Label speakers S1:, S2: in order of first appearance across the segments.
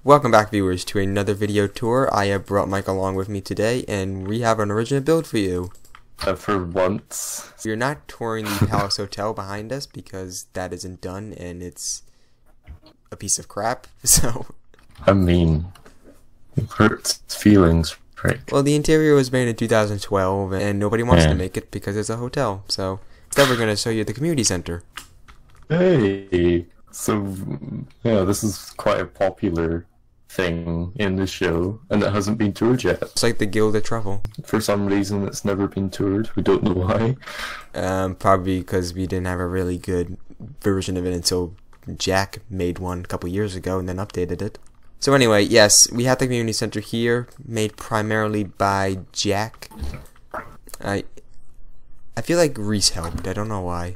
S1: Welcome back, viewers, to another video tour. I have brought Mike along with me today, and we have an original build for you.
S2: For once.
S1: We're not touring the Palace Hotel behind us because that isn't done, and it's a piece of crap, so...
S2: I mean, it hurts feelings, right?
S1: Well, the interior was made in 2012, and nobody wants to make it because it's a hotel, so instead we're going to show you the community center.
S2: Hey! So, yeah, this is quite a popular thing in the show, and it hasn't been toured yet.
S1: It's like the Gilded Truffle.
S2: For some reason, it's never been toured. We don't know why.
S1: Probably because we didn't have a really good version of it until Jack made one a couple years ago and then updated it. So anyway, yes, we have the community center here, made primarily by Jack. I feel like Reese helped. I don't know why.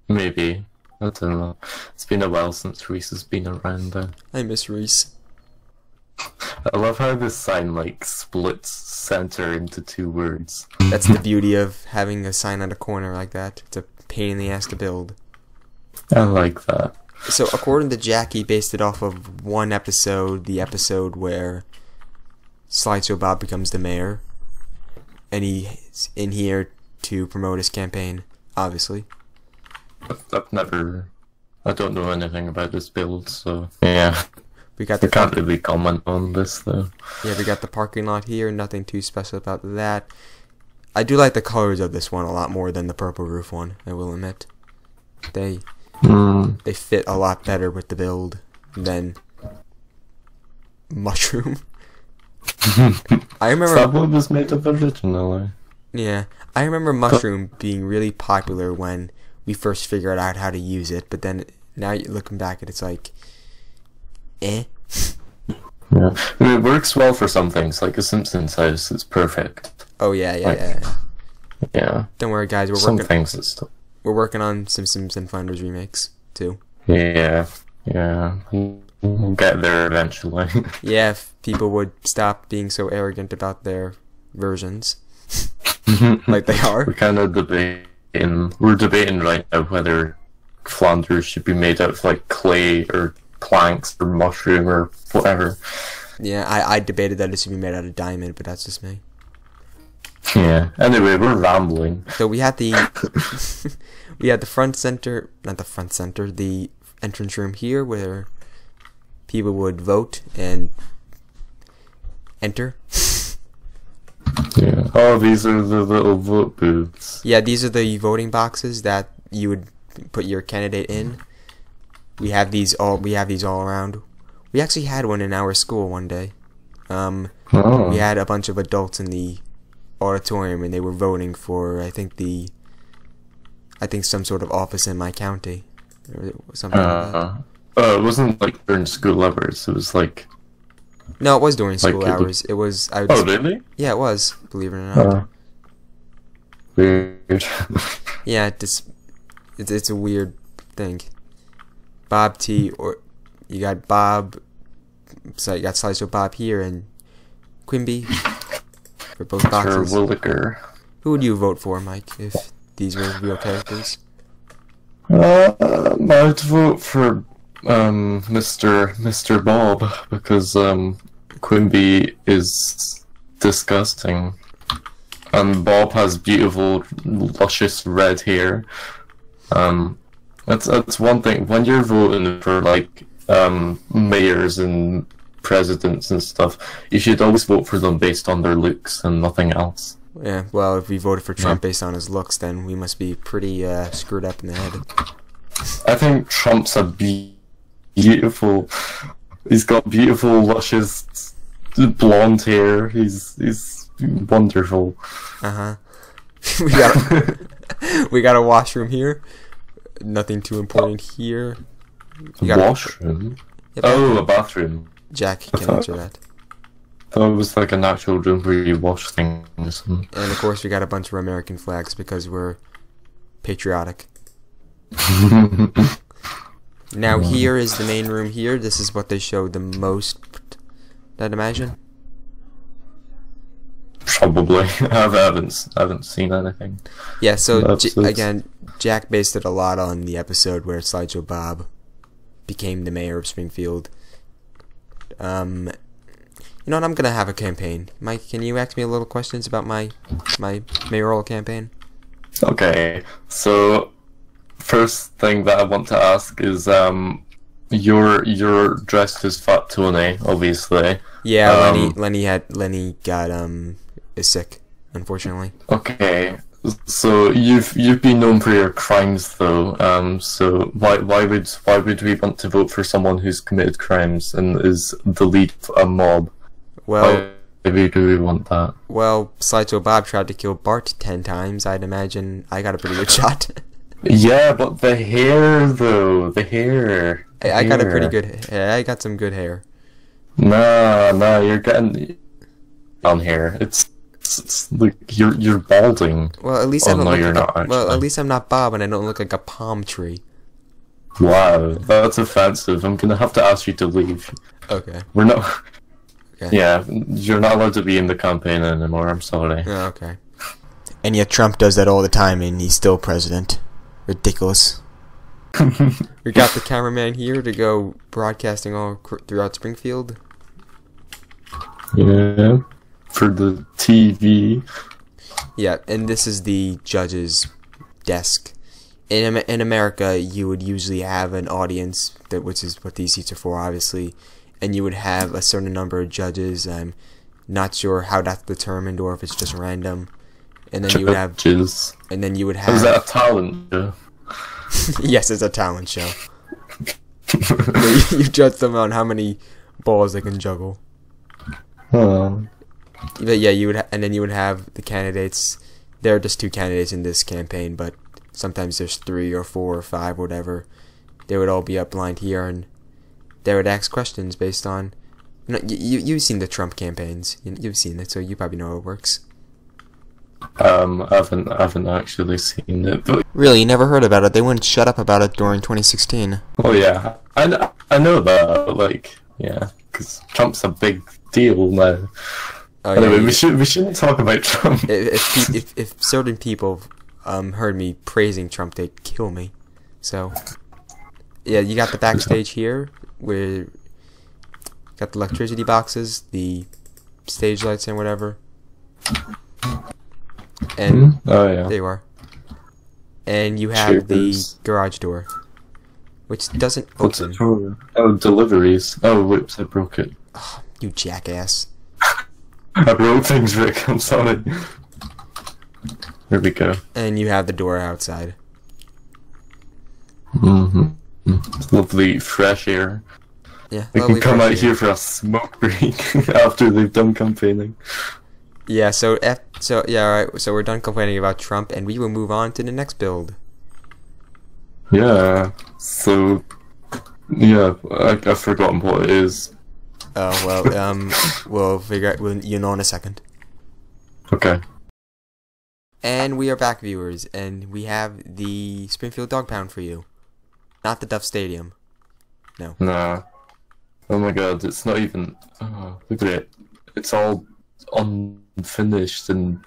S2: Maybe. I don't know. It's been a while since Reese has been around there.
S1: I miss Reese.
S2: I love how this sign, like, splits center into two words.
S1: That's the beauty of having a sign on a corner like that. It's a pain in the ass to build.
S2: I like that.
S1: So, according to Jack, he based it off of one episode, the episode where Slideshow Bob becomes the mayor. And he's in here to promote his campaign, obviously.
S2: I don't know anything about this build, so yeah.
S1: We got the
S2: can't really comment on this though.
S1: Yeah, we got the parking lot here, nothing too special about that. I do like the colors of this one a lot more than the purple roof one, I will admit. They fit a lot better with the build than Mushroom. I remember
S2: that one was made of originally.
S1: Yeah, I remember Mushroom being really popular when we first figured out how to use it, but then now you're looking back at it's like, eh.
S2: Yeah, I mean, it works well for some things, like a Simpsons house. It's perfect.
S1: Oh yeah. Don't worry, guys. We're working on Simpsons and Flanders remakes too.
S2: Yeah. We'll get there eventually.
S1: Yeah, if people would stop being so arrogant about their versions, like they are.
S2: We're debating right now whether Flanders should be made out of like clay or planks or mushroom or whatever.
S1: Yeah, I debated that it should be made out of diamond, but that's just me.
S2: Yeah. Anyway, we're rambling.
S1: So we had the we had the front center, not the front center, the entrance room here where people would vote and enter.
S2: Yeah. Oh, these are the little vote booths.
S1: Yeah, these are the voting boxes that you would put your candidate in. We have these all around. We actually had one in our school one day. We had a bunch of adults in the auditorium and they were voting for I think some sort of office in my county or something like that.
S2: It wasn't like during school hours. It was like.
S1: No, it was during school hours. It was.
S2: Oh, really?
S1: Yeah, it was. Believe it or not.
S2: Weird.
S1: Yeah, it's a weird thing. Bob T, or you got Bob. So you got Slideshow Bob here and Quimby for both boxes.
S2: Williker.
S1: Who would you vote for, Mike, if these were real characters?
S2: I'd vote for Mr. Bob because Quimby is disgusting, and Bob has beautiful, luscious red hair. That's one thing. When you're voting for like mayors and presidents and stuff, you should always vote for them based on their looks and nothing else.
S1: Yeah. Well, if we voted for Trump based on his looks, then we must be pretty screwed up in the head.
S2: I think Trump's a beautiful. He's got beautiful, luscious, blonde hair. He's wonderful.
S1: We got a washroom here. Nothing too important here.
S2: Washroom? A bathroom.
S1: Jack can answer that.
S2: I thought it was like an actual room where you wash things.
S1: And of course, we got a bunch of American flags because we're patriotic. Now here is the main room here. This is what they showed the most, I'd imagine.
S2: Probably. I haven't seen anything.
S1: Yeah, so again, Jack based it a lot on the episode where Slideshow Bob became the mayor of Springfield. You know what? I'm gonna have a campaign. Mike, can you ask me a little questions about my mayoral campaign?
S2: Okay, so first thing that I want to ask is you're dressed as Fat Tony, obviously.
S1: Yeah, Lenny got is sick, unfortunately.
S2: Okay, so you've been known for your crimes though. So why would we want to vote for someone who's committed crimes and is the lead of a mob?
S1: Well,
S2: why do we want that?
S1: Well, Slideshow Bob tried to kill Bart 10 times. I'd imagine I got a pretty good shot.
S2: Yeah, but the hair though, the hair.
S1: I got a pretty good. I got some good hair.
S2: Nah, you're getting on hair. It's like you're balding.
S1: Well, at least
S2: oh,
S1: I don't
S2: no,
S1: look
S2: you're
S1: like
S2: not. Actually.
S1: Well, at least I'm not Bob, and I don't look like a palm tree.
S2: Wow, that's offensive. I'm gonna have to ask you to leave.
S1: Okay.
S2: We're not.
S1: Okay.
S2: Yeah, you're not allowed to be in the campaign anymore. I'm sorry.
S1: Oh, okay. And yet Trump does that all the time, and he's still president. Ridiculous. We got the cameraman here to go broadcasting all throughout Springfield.
S2: Yeah, for the TV.
S1: Yeah, and this is the judge's desk. In America, you would usually have an audience, which is what these seats are for, obviously, and you would have a certain number of judges. I'm not sure how that's determined or if it's just random. And then you would have. And then you would have.
S2: Is that a talent show?
S1: Yes, it's a talent show. You judge them on how many balls they can juggle.
S2: Oh.
S1: But yeah, you would, and then you would have the candidates. There are just 2 candidates in this campaign, but sometimes there's 3 or 4 or 5, whatever. They would all be up lined here, and they would ask questions based on. You've seen the Trump campaigns. You've seen it, so you probably know how it works.
S2: I haven't actually seen it. But...
S1: Really, you never heard about it? They wouldn't shut up about it during 2016.
S2: Oh yeah, I know that. Like, yeah, because Trump's a big deal now. Oh, anyway, yeah, we shouldn't talk about Trump.
S1: If certain people heard me praising Trump, they'd kill me. So yeah, you got the backstage here where you got the electricity boxes, the stage lights, and whatever. And
S2: oh yeah,
S1: there you are. And you have the garage door, which doesn't open.
S2: What's it for? Oh, deliveries. Oh, whoops, I broke it.
S1: Oh, you jackass.
S2: I broke things, Rick. I'm sorry. Here we go.
S1: And you have the door outside.
S2: It's lovely fresh air.
S1: Yeah,
S2: we can come out here for a smoke break after they've done campaigning.
S1: Yeah, so yeah, alright, so we're done complaining about Trump, and we will move on to the next build.
S2: Yeah, so, yeah, I've forgotten what it is.
S1: Oh, well, we'll figure out, you'll know in a second.
S2: Okay.
S1: And we are back, viewers, and we have the Springfield Dog Pound for you. Not the Duff Stadium. No.
S2: Nah. Oh my god, it's not even, oh, look at it. It's all unfinished, and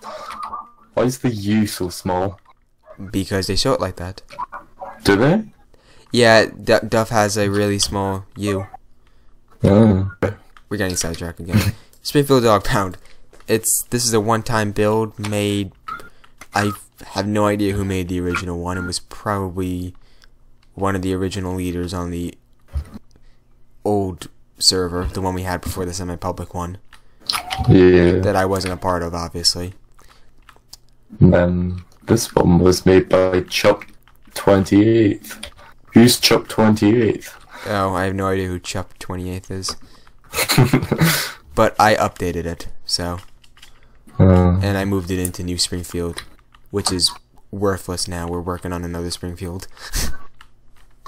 S2: why is the U so small?
S1: Because they show it like that.
S2: Do they?
S1: Yeah, Duff has a really small U.
S2: Oh.
S1: We're getting sidetracked again. Springfield Dog Pound. This is a one-time build made. I have no idea who made the original one. It was probably one of the original leaders on the old server, the one we had before the semi-public one.
S2: Yeah.
S1: That I wasn't a part of, obviously.
S2: This one was made by Chuck 28th. Who's Chuck 28th?
S1: Oh, I have no idea who Chuck 28th is. But I updated it, so. And I moved it into New Springfield, which is worthless now. We're working on another Springfield.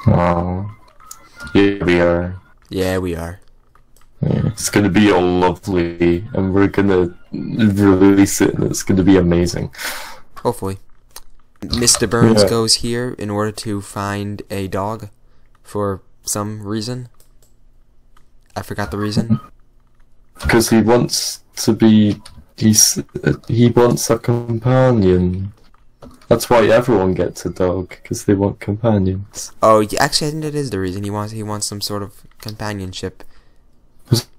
S2: Oh. Yeah, we are.
S1: Yeah, we are.
S2: Yeah, it's gonna be all lovely, and we're gonna release it, and it's gonna be amazing.
S1: Hopefully. Mr. Burns goes here in order to find a dog for some reason. I forgot the reason.
S2: Because he wants to be... he wants a companion. That's why everyone gets a dog, because they want companions.
S1: Oh, yeah, actually, I think that is the reason. He wants some sort of companionship.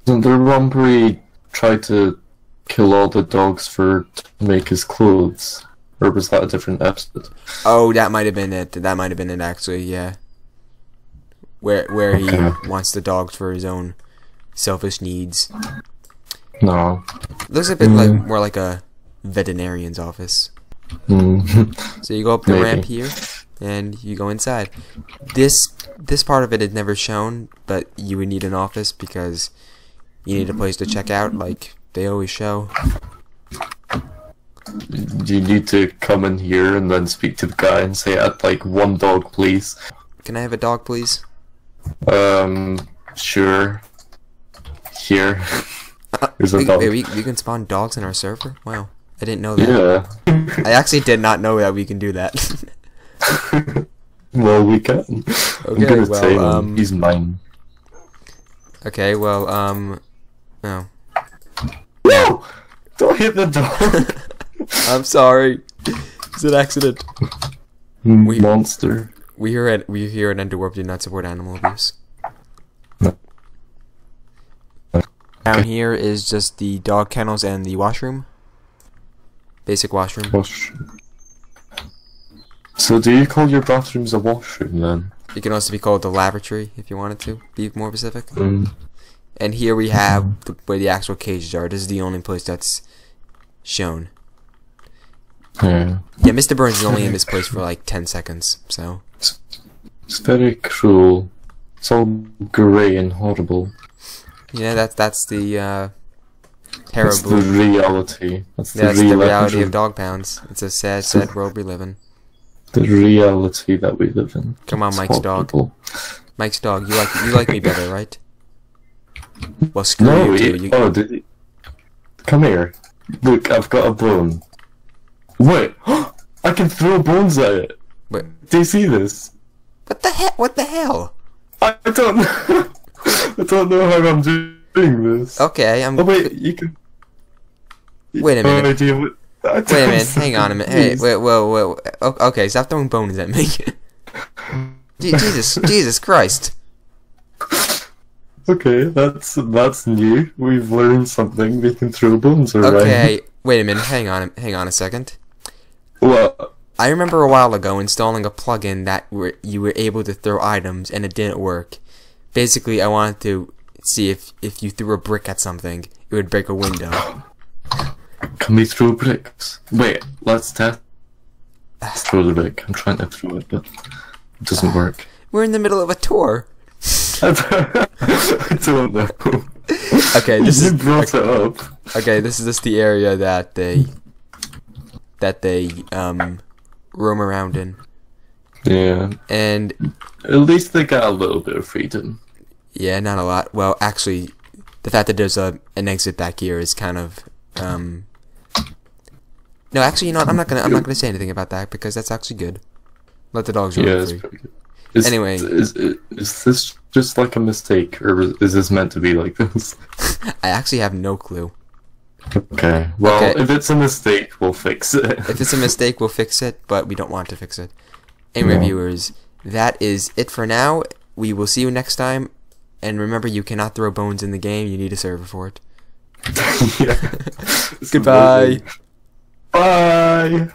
S2: Isn't there one where he tried to kill all the dogs to make his clothes? Or was that a different episode?
S1: Oh, that might have been it. That might have been it, actually, yeah. Where he wants the dogs for his own selfish needs.
S2: No.
S1: Looks a bit more like a veterinarian's office. So you go up the ramp here, and you go inside. This part of it is never shown, but you would need an office because you need a place to check out, like they always show.
S2: You need to come in here and then speak to the guy and say, "I'd like one dog, please."
S1: Can I have a dog, please?
S2: Sure. Here. Here's a dog.
S1: Wait, we can spawn dogs in our server? Wow, I didn't know that.
S2: Yeah.
S1: I actually did not know that we can do that.
S2: Well, we can.
S1: Okay, well,
S2: he's mine.
S1: Okay, well, no.
S2: No! Don't hit the dog!
S1: I'm sorry. It's an accident.
S2: Monster.
S1: We here at Enderwarp do not support animal abuse. Down here is just the dog kennels and the washroom. Basic washroom.
S2: Washroom. So do you call your bathrooms a washroom then?
S1: It can also be called the lavatory if you wanted to be more specific. And here we have where the actual cages are. This is the only place that's shown.
S2: Yeah.
S1: Yeah, Mr. Burns is only in this place for like 10 seconds, so.
S2: It's very cruel. It's all grey and horrible.
S1: Yeah, that's the terrible.
S2: That's the reality. That's
S1: the reality of dog pounds. It's a sad world we live in.
S2: The reality that we live in.
S1: Come on, Mike's dog. Mike's dog, you like me better, right? Well, screw you too.
S2: Did he? Come here. Look, I've got a bone. Wait, I can throw bones at it.
S1: Wait.
S2: Do you see this?
S1: What the hell? What the hell?
S2: I don't know. I don't know how I'm doing this.
S1: Okay, I'm.
S2: Oh wait, you can.
S1: Wait a minute.
S2: Wait
S1: a minute. Hang on a minute. Hey, wait. Okay, stop throwing bones at me. Jesus Christ.
S2: Okay, that's new. We've learned something. We can throw bones around.
S1: Okay, wait a minute. Hang on a second.
S2: What?
S1: I remember a while ago installing a plugin that you were able to throw items and it didn't work. Basically, I wanted to see if you threw a brick at something, it would break a window.
S2: Can we throw bricks? Wait, let's test. Let's throw the brick. I'm trying to throw it, but it doesn't work.
S1: We're in the middle of a tour.
S2: I don't know.
S1: Okay, you
S2: brought it up.
S1: Okay, this is just the area that they roam around in.
S2: Yeah.
S1: And
S2: at least they got a little bit of freedom.
S1: Yeah, not a lot. Well, actually, the fact that there's an exit back here is kind of No, actually, you know what? I'm not gonna say anything about that because that's actually good. Let the dogs roam free.
S2: It's pretty good.
S1: Anyway,
S2: is this just like a mistake, or is this meant to be like this?
S1: I actually have no clue.
S2: Okay. Well, if it's a mistake, we'll fix it.
S1: If it's a mistake, we'll fix it, but we don't want to fix it. Anyway, viewers, that is it for now. We will see you next time. And remember, you cannot throw bones in the game. You need a server for it.
S2: Yeah.
S1: Goodbye.
S2: Bye.